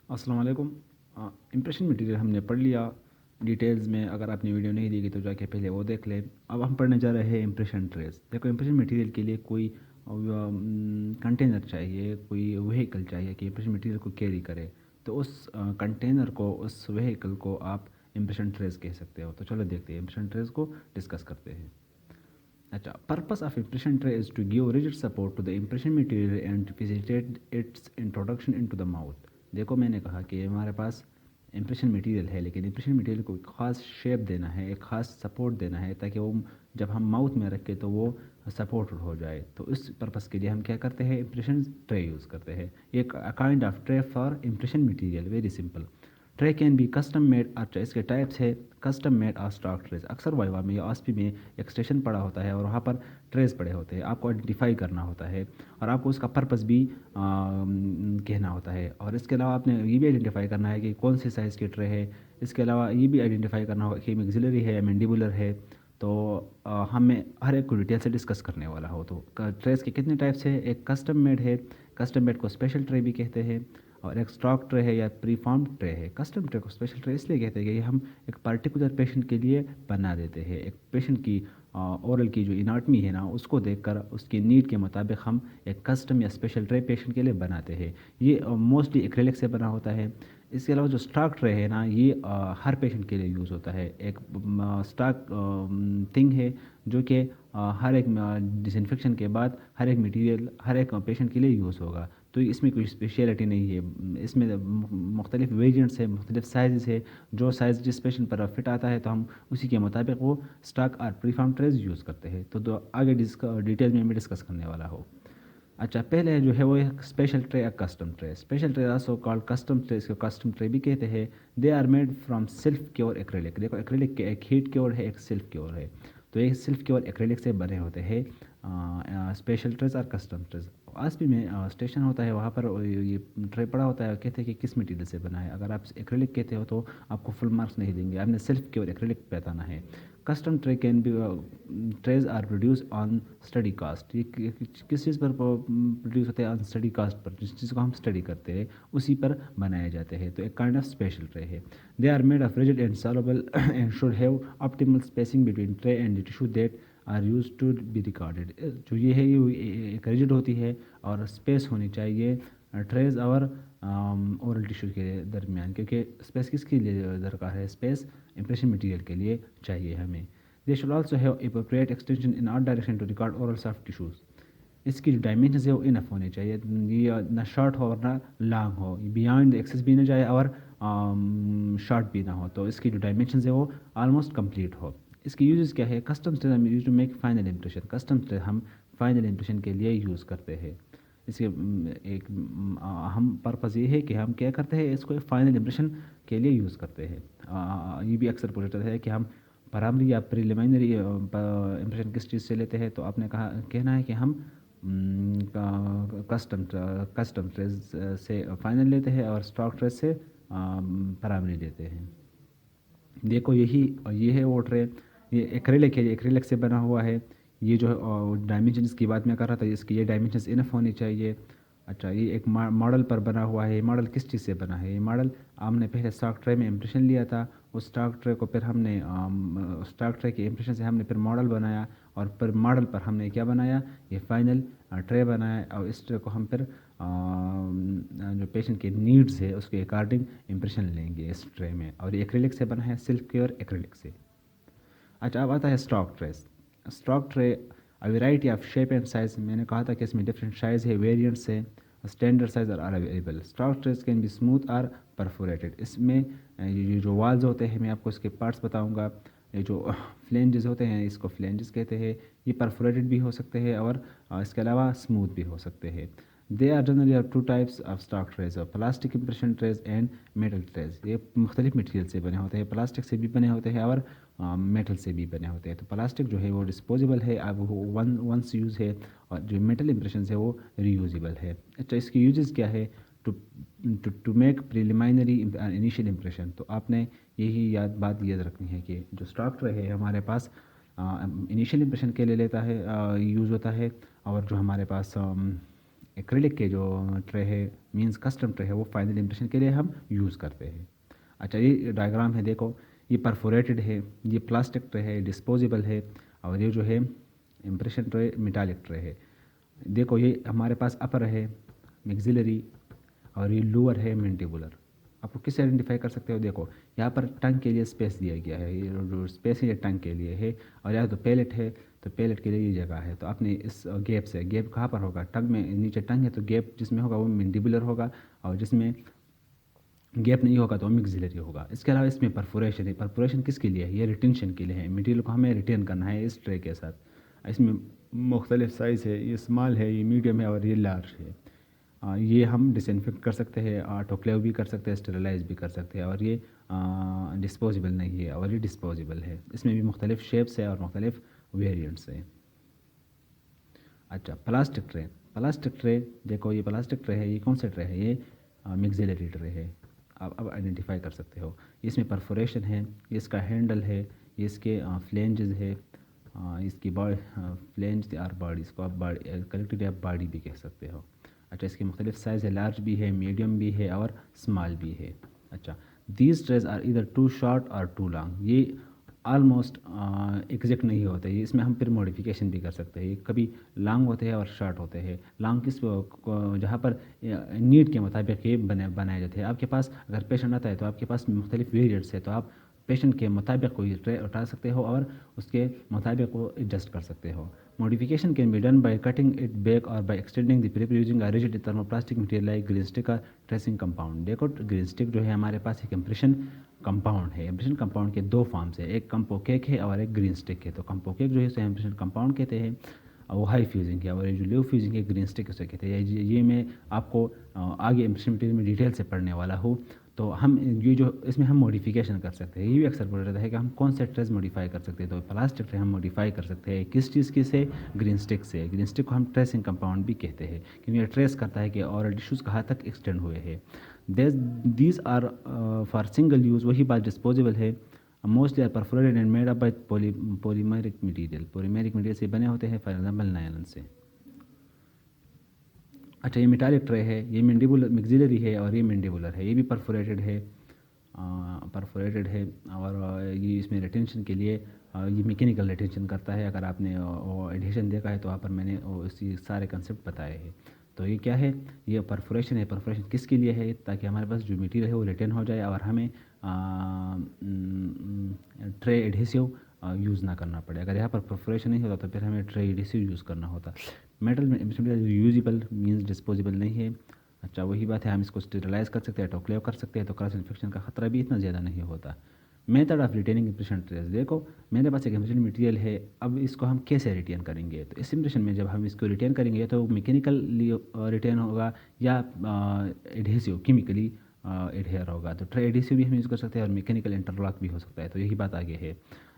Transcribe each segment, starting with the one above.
अस्सलाम वालेकुम। Impression material हमने पढ़ लिया डिटेल्स में। अगर आपने वीडियो नहीं देखी तो जाके पहले वो देख लें। अब हम पढ़ने जा रहे हैं इम्प्रेशन ट्रेस। देखो, इम्प्रेशन मटेरियल के लिए कोई कंटेनर चाहिए, कोई व्हीकल चाहिए कि इम्प्रेशन मटेरियल को कैरी करे। तो उस कंटेनर को, उस व्हीकल को आप इम्प्रेशन ट्रेस कह सकते हो। तो चलो देखते हैं, इम्प्रेशन ट्रेस को डिस्कस करते हैं। अच्छा, purpose of impression tray is to give rigid support to the impression material and to facilitate its introduction into the mouth. देखो, मैंने कहा कि हमारे पास इम्प्रेशन मटेरियल है, लेकिन इम्प्रेशन मटेरियल को एक ख़ास शेप देना है, एक ख़ास सपोर्ट देना है, ताकि वो जब हम माउथ में रखें तो वो सपोर्टेड हो जाए। तो इस पर्पस के लिए हम क्या करते हैं, इम्प्रेशन ट्रे यूज़ करते हैं। एक kind of tray for impression material, very simple. Tray can B custom made. अच्छा, इसके टाइप्स है कस्टम मेड और स्टॉक ट्रेस। अक्सर वाइवा में या ऑस्पी में एक स्टेशन पड़ा होता है और वहाँ पर ट्रेस पड़े होते हैं। आपको आइडेंटिफाई करना होता है और आपको उसका पर्पस भी कहना होता है। और इसके अलावा आपने ये भी आइडेंटिफाई करना है कि कौन सी साइज़ की ट्रे है। इसके अलावा ये भी आइडेंटिफाई करना होगा कि मैक्सिलरी है या मैंडिबुलर है। तो हमें हर एक को डिटेल से डिस्कस करने वाला हो। तो ट्रेस के कितने टाइप्स है? एक कस्टम मेड है, कस्टम मेड को स्पेशल ट्रे भी कहते हैं। और एक स्टॉक ट्रे है या प्रीफॉर्म ट्रे है। कस्टम ट्रे को स्पेशल ट्रे इसलिए कहते हैं कि ये हम एक पर्टिकुलर पेशेंट के लिए बना देते हैं। एक पेशेंट की ओरल की जो इनाटमी है ना, उसको देखकर उसकी नीड के मुताबिक हम एक कस्टम या स्पेशल ट्रे पेशेंट के लिए बनाते हैं। ये मोस्टली एक्रेलिक से बना होता है। इसके अलावा जो स्टॉक ट्रे है ना, ये हर पेशेंट के लिए यूज़ होता है। एक स्टॉक थिंग है जो कि हर एक डिसइंफेक्शन के बाद हर एक मटेरियल हर एक पेशेंट के लिए यूज़ होगा। तो इसमें कोई स्पेशलिटी नहीं है। इसमें मुख्तलिफ वेरिएंट्स है, मुख्तलिफ साइज़ है। जो साइज़ जिस पेशेंट पर फिट आता है तो हम उसी के मुताबिक वो स्टॉक और प्रीफॉर्म ट्रेज यूज़ करते हैं। तो आगे डिटेल में मैं डिस्कस करने वाला हूँ। अच्छा, पहले जो है वो एक स्पेशल ट्रे या custom tray. Special tray also called custom tray, इसको कस्टम ट्रे भी कहते हैं। They are made from self cure acrylic. देखो, एक्रेलिक के एक हीट क्योर है, एक सिल्क क्योर है। तो ये सिल्क क्योर एक्रेलिक से बने होते हैं स्पेशल ट्रेज और कस्टम ट्रेज। आज भी में स्टेशन होता है, वहाँ पर ये ट्रे पड़ा होता है, कहते हैं कि किस मटेरियल से बना है। अगर आप एक्रेलिक कहते हो तो आपको फुल मार्क्स नहीं देंगे, आपने सिल्क क्योर एक्रेलिक बताना है। Custom tray can be trays are produce on study cast. ये किस चीज़ पर प्रोड्यूस होते हैं? ऑन स्टडी कास्ट पर, जिस चीज़ को हम स्टडी करते हैं उसी पर बनाए जाते हैं। तो एक काइंड ऑफ स्पेशल ट्रे है। They are made of rigid and soluble and should have optimal spacing between tray and tissue that are use to be recorded. जो ये है, ये एक रिजिड होती है और स्पेस होनी चाहिए ट्रेज और ओरल टिश्यू के दरमियान, क्योंकि स्पेस किसके लिए दरकार है? स्पेस इम्प्रेशन मटेरियल के लिए चाहिए हमें। They should also have appropriate extension in are direction to record oral soft tissues. इसकी जो डायमेंशन है वो इनफ होने चाहिए। ये ना शॉर्ट हो और ना लॉन्ग हो, बियॉन्ड एक्सेस भी ना जाए और शॉर्ट भी ना हो। तो इसकी जो डायमेंशन है वो ऑलमोस्ट कंप्लीट हो। इसकी यूज़ क्या है? कस्टम स्टेज हम use to make final impression. Custom stage हम फाइनल इंप्रेशन के लिए यूज़ करते हैं। इसके एक अहम पर्पज़ ये है कि हम क्या करते हैं, इसको फाइनल इंप्रेशन के लिए यूज़ करते हैं। ये भी अक्सर पूछा जाता है कि हम प्राइमरी या प्रिलिमिनरी इंप्रेशन किस चीज़ से लेते हैं। तो आपने कहा कहना है कि हम कस्टम कस्टम ट्रेस से फाइनल लेते हैं और स्टॉक ट्रेस से प्राइमरी लेते हैं। देखो, ये है वो ट्रे। ये एक्रेलिक है, ये एक्रेलिक से बना हुआ है। ये जो डायमेंशन की बात मैं कर रहा था, इसकी ये डायमेंशंस इनफ होनी चाहिए। अच्छा, ये एक मॉडल पर बना हुआ है। ये मॉडल किस चीज़ से बना है? ये मॉडल हमने पहले स्टॉक ट्रे में इम्प्रेशन लिया था। उस स्टॉक ट्रे को फिर हमने स्टॉक ट्रे के इम्प्रेशन से हमने फिर मॉडल बनाया और फिर मॉडल पर हमने क्या बनाया? ये फाइनल ट्रे बनाया। और इस ट्रे को हम फिर जो पेशेंट के नीड्स है उसके अकॉर्डिंग इम्प्रेशन लेंगे इस ट्रे में। और ये एक्रेलिक से बना है, सिल्क के और एक्रेलिक से। अच्छा, अब आता है stock trace. Stock tray a variety of shape and size. मैंने कहा था कि इसमें डिफरेंट साइज है, वेरिएंट्स है। स्टैंडर्ड साइज और available. Stock trace can be smooth और परफोरेटेड। इसमें ये जो वाल्स होते हैं, मैं आपको इसके पार्ट्स बताऊंगा। ये जो फ्लेंजेस होते हैं, इसको फ्लेंजेस कहते हैं। ये परफोरेटेड भी हो सकते हैं और इसके अलावा स्मूथ भी हो सकते हैं। They are generally are two types of stock trays, plastic impression trays and metal trays. ये मुख्तलिफ मटेरियल से बने होते हैं, प्लास्टिक से भी बने होते हैं और मेटल से भी बने होते हैं। तो प्लास्टिक जो है वो डिस्पोजेबल है, अब वो वंस यूज़ है। और जो मेटल इम्प्रेशन है वो रीयूजेबल है। अच्छा, इसकी यूजेस क्या है? To to make preliminary initial impression. तो आपने यही बात याद रखनी है कि जो स्टॉक ट्रे है हमारे पास इनिशियल इम्प्रेशन के लिए लेता है, यूज़ होता है। और जो हमारे पास एक्रेलिक के जो ट्रे है मींस कस्टम ट्रे है वो फाइनल इंप्रेशन के लिए हम यूज़ करते हैं। अच्छा, ये डायग्राम है, देखो ये परफोरेटेड है, ये प्लास्टिक ट्रे है, डिस्पोजेबल है, और ये जो है इम्प्रेशन ट्रे मेटालिक ट्रे है। देखो ये हमारे पास अपर है मैक्सिलरी और ये लोअर है मैंडिबुलर। आपको किससे आइडेंटिफाई कर सकते हो? देखो यहाँ पर टंग के लिए स्पेस दिया गया है, ये जो स्पेस है ये टंग के लिए है, और यहाँ तो पैलेट है तो पैलेट के लिए ये जगह है। तो आपने इस गैप से, गैप कहाँ पर होगा? टंग में, नीचे टंग है तो गैप जिसमें होगा वो मैंडिबुलर होगा, और जिसमें गैप नहीं होगा तो मैक्सिलरी होगा। इसके अलावा इसमें परफोरेशन है। परफोरेशन किसके लिए है? ये रिटेंशन के लिए है, मटेरियल को हमें रिटेन करना है इस ट्रे के साथ। इसमें मुख्तलिफ साइज़ है, ये स्मॉल है, ये मीडियम है और ये लार्ज है। ये हम डिसइंफेक्ट कर सकते हैं, ऑटोक्लेव भी कर सकते हैं, स्टेरिलाइज भी कर सकते हैं, और ये डिस्पोजेबल नहीं है और ये डिस्पोजेबल है। इसमें भी मुख्तलिफ शेप्स है और मुख्तलिफ वेरिएंट्स हैं। अच्छा, प्लास्टिक ट्रे। प्लास्टिक ट्रे, देखो ये प्लास्टिक ट्रे है, ये कौन सा ट्रे है? ये मैक्सिलरी ट्रे है। आप अब आइडेंटिफाई कर सकते हो। इसमें परफोरेशन है, ये इसका हैंडल है, ये इसके फ्लेंजेस है, इसकी बॉडी फ्लेंज और बॉडी, इसको आप बॉडी कलेक्टिवली आप बॉडी भी कह सकते हो। अच्छा, इसके मुख्तलिफ साइज़ है, लार्ज भी है, मीडियम भी है और स्मॉल भी है। अच्छा, दीज ट्रेज आर इधर टू शॉर्ट और टू लॉन्ग। ये ऑलमोस्ट एग्जैक्ट नहीं होते, ये इसमें हम फिर मॉडिफिकेशन भी कर सकते हैं। ये कभी लॉन्ग होते हैं और शॉर्ट होते हैं। लॉन्ग किस जहाँ पर नीड के मुताबिक ये बनाए जाते हैं। आपके पास अगर पेशेंट आता है तो आपके पास मुख्तलिफ वेरिएंट्स है, तो आप पेशेंट के मुताबिक कोई ट्रे उठा सकते हो और उसके मुताबिक वो एडजस्ट कर सकते हो। Modification can be done by cutting it back और by extending the paper using a rigid thermoplastic material like green stick का ट्रेसिंग कंपाउंड। देखो ग्रीन स्टिक जो है हमारे पास एक इम्प्रेशन कंपाउंड है। इम्प्रेशन कंपाउंड के दो फॉर्म्स है, एक कंपोकेक है और एक ग्रीन स्टिक है। तो कंपोकेक जो है उसे इम्प्रेशन कंपाउंड कहते हैं, वो हाई फ्यूजिंग है, और ये जो लो फ्यूजिंग है ग्रीन स्टिक उसे कहते हैं। ये मैं आपको आगे इम्प्रेशन मटेरियल में डिटेल से पढ़ने वाला हूँ। तो हम ये जो इसमें हम मॉडिफिकेशन कर सकते हैं। ये भी अक्सर बोला जाता है कि हम कौन से ट्रेस मॉडिफाई कर सकते हैं। तो प्लास्टिक ट्रे हम मॉडिफाई कर सकते हैं किस चीज़ की से? ग्रीन स्टिक से। ग्रीन स्टिक को हम ट्रेसिंग कंपाउंड भी कहते हैं, क्योंकि ये ट्रेस करता है कि और टिश्यूज़ कहाँ तक एक्सटेंड हुए हैं। These are for single use, वही बात डिस्पोजेबल है। Mostly are perforated and made up by polymeric material. Polymeric material से बने होते हैं, फॉर एग्जाम्पल नायलॉन से। अच्छा, ये मेटालिक ट्रे है, ये मैंडिबुलर मैक्सिलरी है और ये मैंडिबुलर है, ये भी परफोरेटेड है। और ये इसमें रिटेंशन के लिए ये मैकेनिकल रिटेंशन करता है। अगर आपने वो एडिशन देखा है तो वहाँ पर मैंने इसी सारे कंसेप्ट बताए हैं। तो ये क्या है? ये परफोरेशन है। परफोरेशन किसके लिए है? ताकि हमारे पास जो मटेरियल है वो रिटेन हो जाए और हमें ट्रे एडहेसिव यूज़ ना करना पड़े। अगर यहाँ पर परफोरेशन नहीं होता तो फिर हमें ट्रे एडहेसिव यूज़ करना होता। Metal material usable means disposable नहीं है। अच्छा, वही बात है, हम इसको स्टेरिलाइज कर सकते हैं, ऑटोक्लेव कर सकते हैं, तो क्रॉस इन्फेक्शन का खतरा भी इतना ज़्यादा नहीं होता। Method of retaining impression trace. देखो मेरे पास एक इम्प्रेशन मटेरियल है, अब इसको हम कैसे रिटेन करेंगे? तो इस इम्प्रेशन में जब हम इसको रिटेन करेंगे तो मैकेनिकली रिटेन होगा या एडहेसिव केमिकली एडहेयर होगा। तो ट्रे एडहेसिव भी हम यूज़ कर सकते हैं और मैकेनिकल इंटरलॉक भी हो सकता है। तो यही बात आगे है।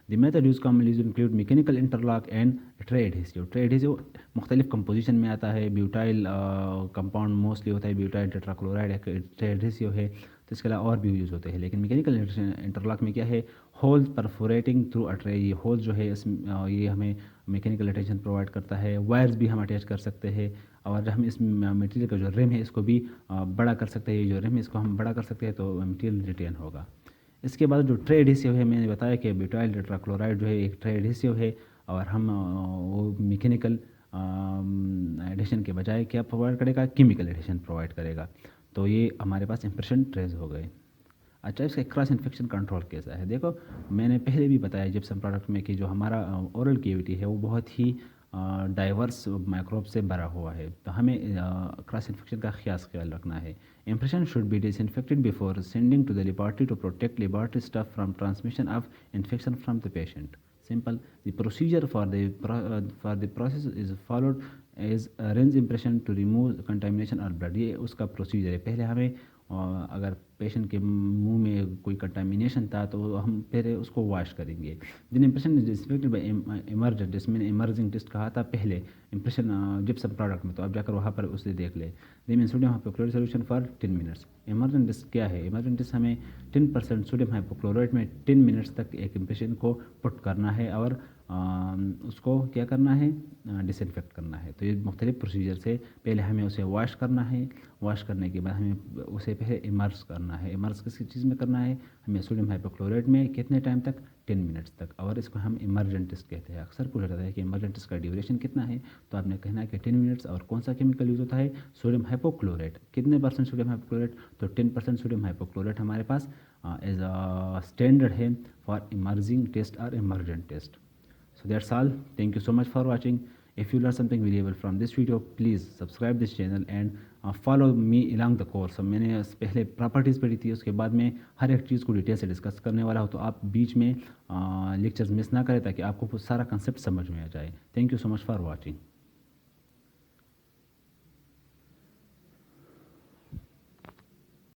The method use commonly include mechanical interlock and tray adhesive. Tray adhesive मुख्तलिफ कंपोजिशन में आता है। ब्यूटाइल कंपाउंड मोस्टली होता है, ब्यूटाइल टेट्राक्लोराइड एक ट्रे एडहेसिव है। तो इसके अलावा और भी यूज़ होते हैं, लेकिन मैकेनिकल इंटरलॉक में क्या है? Holes perforating through a tray. ये होल्स जो है ये हमें मैकेनिकल अटेंशन प्रोवाइड करता है। वायर्स भी हम अटैच कर सकते हैं, और हम इस मटेरियल का जो रिम है इसको भी बड़ा कर सकते हैं। ये जो रिम है इसको हम बड़ा कर सकते हैं तो मटेरियल रिटेन होगा। इसके बाद जो ट्रे एडहेसिव है, मैंने बताया कि ब्यूटाइल टेट्राक्लोराइड जो है एक ट्रे एडहेसिव है, और हम वो मैकेनिकल एडिशन के बजाय क्या प्रोवाइड करेगा? केमिकल एडिशन प्रोवाइड करेगा। तो ये हमारे पास इम्प्रेशन ट्रेस हो गए। अच्छा, इसका क्रॉस इन्फेक्शन कंट्रोल कैसा है? देखो मैंने पहले भी बताया जिप्सम प्रोडक्ट में कि जो हमारा ओरल कैविटी है वो बहुत ही डाइवर्स माइक्रोब से भरा हुआ है। तो हमें क्रॉस इन्फेक्शन का ख्याल रखना है। Impression should be disinfected before sending to the laboratory to protect laboratory staff from transmission of infection from the patient. Simple, the procedure for the process is followed as rinse impression to remove contamination और blood. ये उसका procedure है। पहले हमें अगर patient के मुंह में कोई कंटामिनेशन था तो हम पहले उसको वॉश करेंगे। Then impression is disinfected by immersion, जिसमें इमर्जिंग टेस्ट कहा था पहले इम्प्रेशन जिप्सम प्रोडक्ट में, तो आप जाकर वहाँ पर उसे देख ले। Then sodium hypochlorite solution for 10 minutes. Immersion test क्या है? इमर्जेंट टेस्ट हमें 10% सोडियम हाइपोक्लोराइड में 10 मिनट्स तक एक इम्प्रेशन को पुट करना है और उसको क्या करना है, डिसइंफेक्ट करना है। तो ये मुख्तलिफ प्रोसीजर से पहले हमें उसे वॉश करना है, वॉश करने के बाद हमें उसे पहले इमर्स करना है। इमर्स किसी चीज़ में करना है हमें? सोडियम हाइपोक्लोराइड में। कितने टाइम तक? 10 मिनट्स तक। और इसको हम इमर्जेंट टेस्ट कहते हैं। अक्सर पूछा जाता है कि इमर्जेंट टेस्ट का ड्यूरेशन कितना है, तो आपने कहना है कि 10 मिनट्स। और कौन सा केमिकल यूज़ होता है? Sodium hypochlorite. कितने परसेंट सोडियम हाइपोक्लोराइड? तो 10% सोडियम हाइपोक्लोराइड हमारे पास एज अ स्टैंडर्ड है फॉर इमर्जिंग टेस्ट और immersion test. So that's all. Thank you so much for watching. If you learned something valuable from this video, please subscribe this channel and follow me along the course. So मैंने पहले properties पढ़ी थी, उसके बाद में हर एक चीज़ को detail से डिस्कस करने वाला हूँ, तो आप बीच में लेक्चर्स मिस ना करें ताकि आपको सारा कंसेप्ट समझ में आ जाए। Thank you so much for watching.